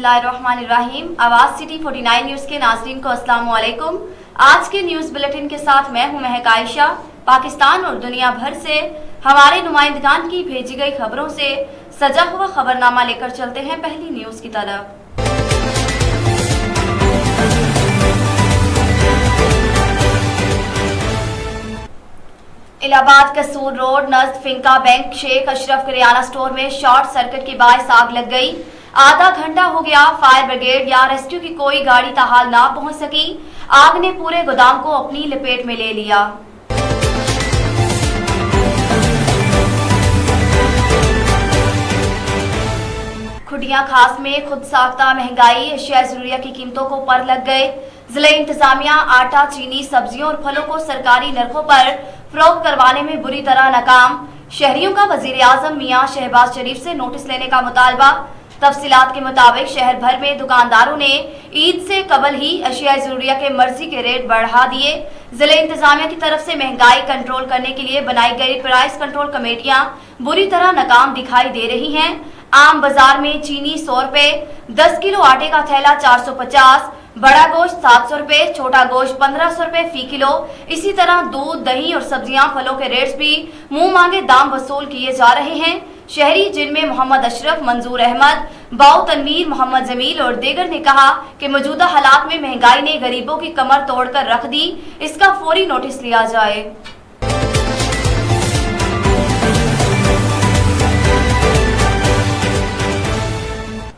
बिस्मिल्लाहिर्रहमानिर्रहीम। आवाज city 49 news के नाज़रीन को अस्सलाम वालेकुम। आज के न्यूज बुलेटिन के साथ मैं हूं महक आयशा। पाकिस्तान और दुनिया भर से हमारे नुमाइंदगान की भेजी गई खबरों से सजा हुआ खबरनामा लेकर चलते हैं पहली न्यूज की तरफ। इलाहाबाद कसूर रोड नज़द फिंका बैंक शेख अशरफ किराना स्टोर में शॉर्ट सर्किट के बायस आग लग गई। आधा घंटा हो गया, फायर ब्रिगेड या रेस्क्यू की कोई गाड़ी ताहाल ना पहुंच सकी। आग ने पूरे गोदाम को अपनी लपेट में ले लिया। खुडिया खास में खुद साख्ता महंगाई, अशिया जरूरिया की कीमतों को पर लग गए। जिले इंतजामिया आटा, चीनी, सब्जियों और फलों को सरकारी नरखों पर फरोख्त करवाने में बुरी तरह नाकाम। शहरियों का वजीर आजम मियां शहबाज शरीफ से नोटिस लेने का मुतालबा। तफसीलात के मुताबिक शहर भर में दुकानदारों ने ईद से कबल ही अशिया जरूरिया के मर्जी के रेट बढ़ा दिए। जिले इंतजामिया की तरफ से महंगाई कंट्रोल करने के लिए बनाई गई प्राइस कंट्रोल कमेटियां बुरी तरह नाकाम दिखाई दे रही हैं। आम बाजार में चीनी 100 रुपए, 10 किलो आटे का थैला 450, बड़ा गोश्त 700 रुपए, छोटा गोश्त 1500 रुपए फी किलो। इसी तरह दूध, दही और सब्जियां, फलों के रेट्स भी मुंह मांगे दाम वसूल किए जा रहे हैं। शहरी जिनमें मोहम्मद अशरफ, मंजूर अहमद, बाऊ तनवीर, मोहम्मद जमील और दीगर ने कहा कि मौजूदा हालात में महंगाई ने गरीबों की कमर तोड़कर रख दी, इसका फौरी नोटिस लिया जाए।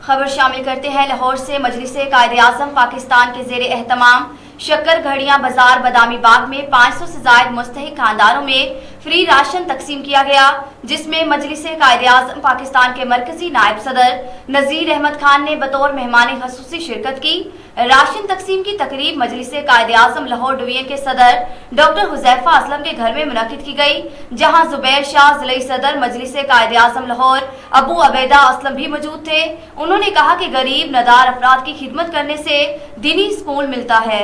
खबर शामिल करते हैं लाहौर से। मजलिसे कायदे-ए-आज़म पाकिस्तान के ज़ेरे एहतमाम शक्कर घड़ियां बाजार बदामी बाग में 500 से ज़ायद मुस्तहिक खानदानों में फ्री राशन तकसीम किया गया, जिसमें मजलिसे कायदे-ए-आज़म पाकिस्तान के मरकजी नायब सदर नज़ीर अहमद खान ने बतौर मेहमान खसूसी शिरकत की। राशन तकसीम की तकरीब मजलिसे कायदे-ए-आज़म लाहौर डिवीजन के सदर डॉक्टर हुज़ैफा असलम के घर में मुनक्किद की गई, जहां जुबैर शाह ज़िले सदर मजलिसे कायदे-ए-आज़म लाहौर अबू अबैदा असलम भी मौजूद थे। उन्होंने कहा कि गरीब नदार अफराद की खिदमत करने से दीनी सुकून मिलता है।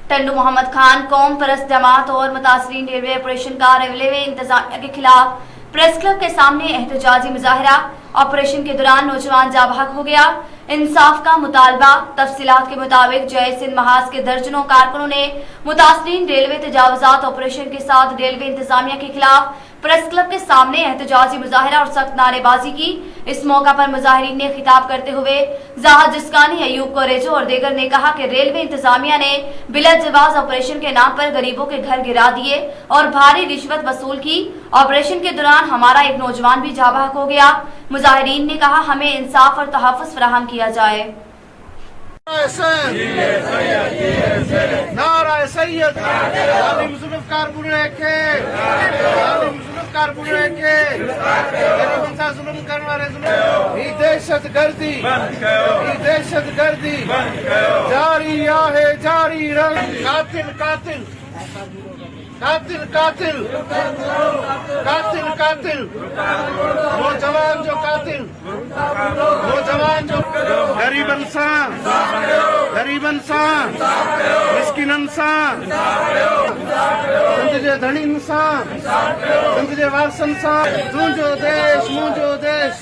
टंडू मोहम्मद खान कौम परस्त जमात और मुतासरीन रेलवे ऑपरेशन का रेलवे इंतजामिया के खिलाफ प्रेस क्लब के सामने एहतजाजी मुजाहरा। ऑपरेशन के दौरान नौजवान जाबहक हो गया, इंसाफ का मुतालबा। तफसीलात के मुताबिक जय सिंध महाज के दर्जनों कारकुनों ने मुतासरीन रेलवे तजावुजात ऑपरेशन के साथ रेलवे इंतजामिया के खिलाफ प्रेस क्लब के सामने एहतजाजी मुजाहरा और सख्त नारेबाजी की। इस मौका पर मुजाहिरीन ने खिताब करते हुए जहाज जिस्कानी, अयूब कोरेजो और दीगर ने कहा कि रेलवे इंतजामिया ने बिला जवाज ऑपरेशन के नाम पर गरीबों के घर गिरा दिए और भारी रिश्वत वसूल की। ऑपरेशन के दौरान हमारा एक नौजवान भी जाबहक हो गया। मुजाहिरीन ने कहा हमें इंसाफ और तहफ़्फ़ुज़ फराहम किया जाए। दहशतगर्दी जारी है, जारी रंग कातिल कातिल कातिल कातिल कातिल कातिल नौजवान जो कातिल, नौजवान जो गरीब इंसान, गरीब इंसान, मिस्किन इंसान, समझे धनी इंसान, समझे वारस इंसान। तुझो देश मुझो देश।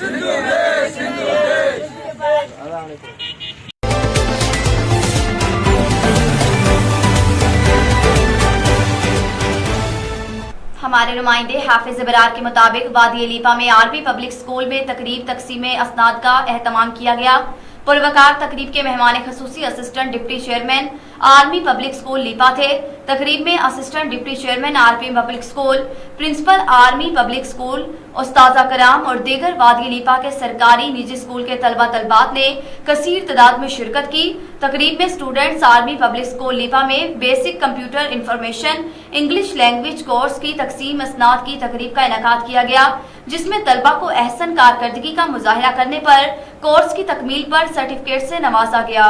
हमारे नुमाइंदे हाफिज इबरार के मुताबिक वादी लीपा में आर्मी पब्लिक स्कूल में तकरीब तकसीम असनाद का एहतमाम किया गया। पुरवकार तकरीब के मेहमान खसूसी assistant deputy chairman army public school Leepa थे। तकरीब में assistant deputy chairman army public school, principal army public school, उस्ताजा कराम और दीगर वादी लीपा के सरकारी निजी स्कूल के तलबा तलबात ने कसीर तादाद में शिरकत की। तकरीब में स्टूडेंट्स आर्मी पब्लिक स्कूल लीपा में basic computer information English language course की तकसीम असनाद की तकरीब का इनेकाद किया गया, जिसमें तलबा को अहसन कारकर्दगी का मुजाहिरा करने पर कोर्स की तकमील पर सर्टिफिकेट से नवाजा गया।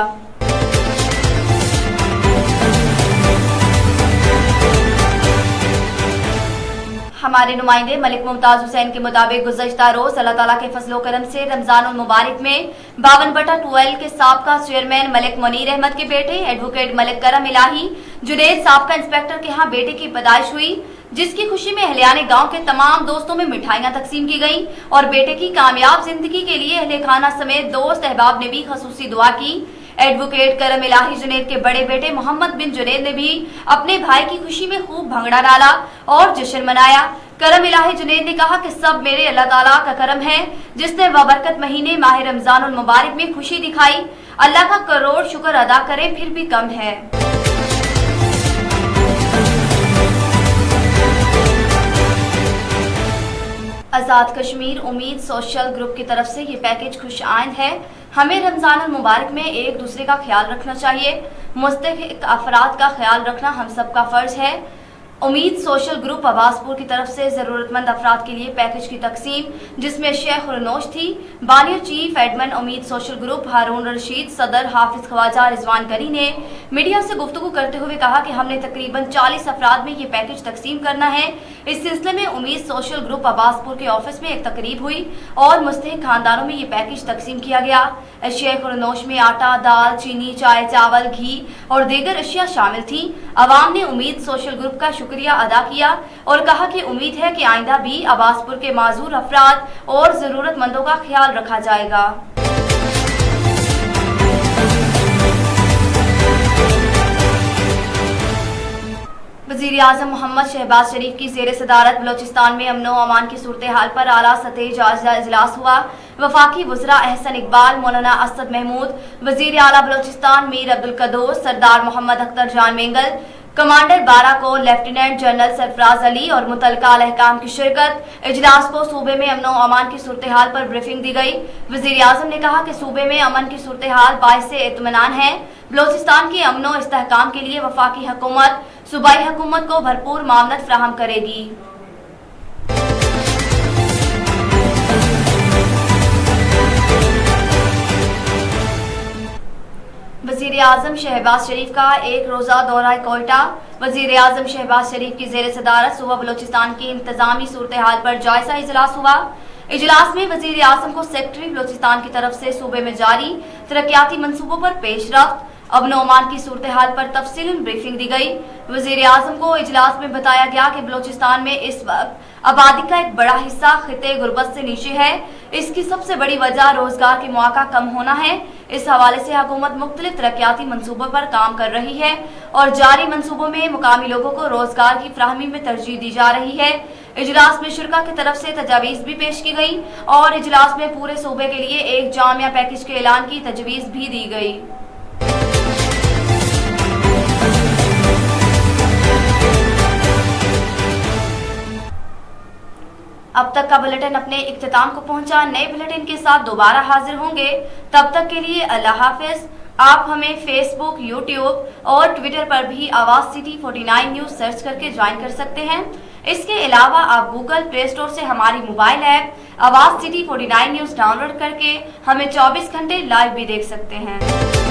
हमारे नुमाइंदे मलिक मुमताज हुसैन के मुताबिक गुज़श्ता रोज अल्लाह ताला के फजलो करम से रमजान उल मुबारक में 52/12 के साबका चेयरमैन मलिक मुनीर अहमद के बेटे एडवोकेट मलिक करम इलाही जुनैद साबका इंस्पेक्टर के यहाँ बेटे की पैदाइश हुई। जिसकी खुशी में अहलियाने गांव के तमाम दोस्तों में मिठाइयां तकसीम की गईं और बेटे की कामयाब जिंदगी के लिए अहले खाना समेत दोस्त अहबाब ने भी खसूसी दुआ की। एडवोकेट करम इलाही जुनैद के बड़े बेटे मोहम्मद बिन जुनैद ने भी अपने भाई की खुशी में खूब भंगड़ा डाला और जश्न मनाया। करम इलाही जुनैद ने कहा कि सब मेरे अल्लाह ताला का करम है जिसने बाबरकत महीने माह रमजानुल मुबारक में खुशी दिखाई। अल्लाह का करोड़ शुक्र अदा करें फिर भी कम है। आजाद कश्मीर उम्मीद सोशल ग्रुप की तरफ से ये पैकेज खुश आइंद है। हमें रमजान मुबारक में एक दूसरे का ख्याल रखना चाहिए। मुस्तहिक अफराद का ख्याल रखना हम सबका फर्ज है। उम्मीद सोशल ग्रुप अब्बासपुर की तरफ से जरूरतमंद अफराद के लिए पैकेज की तकसीम, जिसमें शेख रुनोश थी, बानी चीफ एडमिन उम्मीद सोशल ग्रुप हारून रशीद, सदर हाफिज ख्वाजा रिजवान करी ने मीडिया से गुफ्तगू करते हुए कहा कि हमने तकरीबन 40 अफराद में ये पैकेज तकसीम करना है। इस सिलसिले में उम्मीद सोशल ग्रुप अब्बासपुर के ऑफिस में एक तकरीब हुई और मुस्तहिक खानदानों में ये पैकेज तकसीम किया गया। शेख रुनोश में आटा, दाल, चीनी, चाय, चावल, घी और दीगर अशिया शामिल थी। अवाम ने उम्मीद सोशल ग्रुप का शुक्रिया अदा किया और कहा कि उम्मीद है कि आइंदा भी अब्बासपुर के माजूर अफराद और जरूरतमंदों का ख्याल रखा जाएगा। वज़ीर आज़म मोहम्मद शहबाज शरीफ की ज़ेर सदारत बलोचिस्तान में अमन व अमान की सूरत हाल पर आला सतही जायजा इजलास हुआ। वफाकी वज़रा एहसन इकबाल, मौलाना असद महमूद, वज़ीर आला बलोचिस्तान मीर अब्दुल कदोस, सरदार मोहम्मद अख्तर जान मेंगल, कमांडर 12 को लेफ्टिनेंट जनरल सरफराज अली और मुतलका अहकाम की शिरकत। इजलास को सूबे में अमन व अमान की सूरत हाल पर ब्रीफिंग दी गई। वज़ीर आज़म ने कहा कि सूबे में अमन की सूरत हाल बाइसे इत्मीनान है। बलोचिस्तान के अमन व इस्तेहकाम के लिए वफाकी हुकूमत सूबाई हुकूमत को भरपूर मामलत फराहम करेगी। वज़ीर आज़म शहबाज शरीफ का एक रोज़ा दौरा कोयटा। वज़ीर आज़म शहबाज शरीफ की ज़ेर सदारत सुबह बलोचिस्तान की इंतजामी सूरत हाल पर जायजा इजलास हुआ। इजलास में वज़ीर आज़म को सेक्रेटरी बलोचिस्तान की तरफ से सूबे में जारी तरक्याती मंसूबों पर पेशरफ्त, अमन व अमान की सूरत हाल पर तफसीलन ब्रीफिंग दी गई। वज़ीर आज़म को इजलास में बताया गया कि बलोचिस्तान में इस वक्त आबादी का एक बड़ा हिस्सा खिते गुर्बत से नीचे है। इसकी सबसे बड़ी वजह रोजगार के मौका कम होना है। इस हवाले से हुकूमत मुख्तलिफ तरक्याती मंसूबों पर काम कर रही है और जारी मंसूबों में मुकामी लोगों को रोजगार की फ्राहमी में तरजीह दी जा रही है। इजलास में शुरा की तरफ से तजावीज़ भी पेश की गई और इजलास में पूरे सूबे के लिए एक जामिया पैकेज के ऐलान की तजवीज़ भी दी गई। अब तक का बुलेटिन अपने इख्तिताम को पहुंचा। नए बुलेटिन के साथ दोबारा हाजिर होंगे। तब तक के लिए अल्लाह हाफिज। आप हमें फेसबुक, यूट्यूब और ट्विटर पर भी आवाज सिटी 49 न्यूज सर्च करके ज्वाइन कर सकते हैं। इसके अलावा आप गूगल प्ले स्टोर से हमारी मोबाइल ऐप आवाज सिटी 49 न्यूज डाउनलोड करके हमें 24 घंटे लाइव भी देख सकते हैं।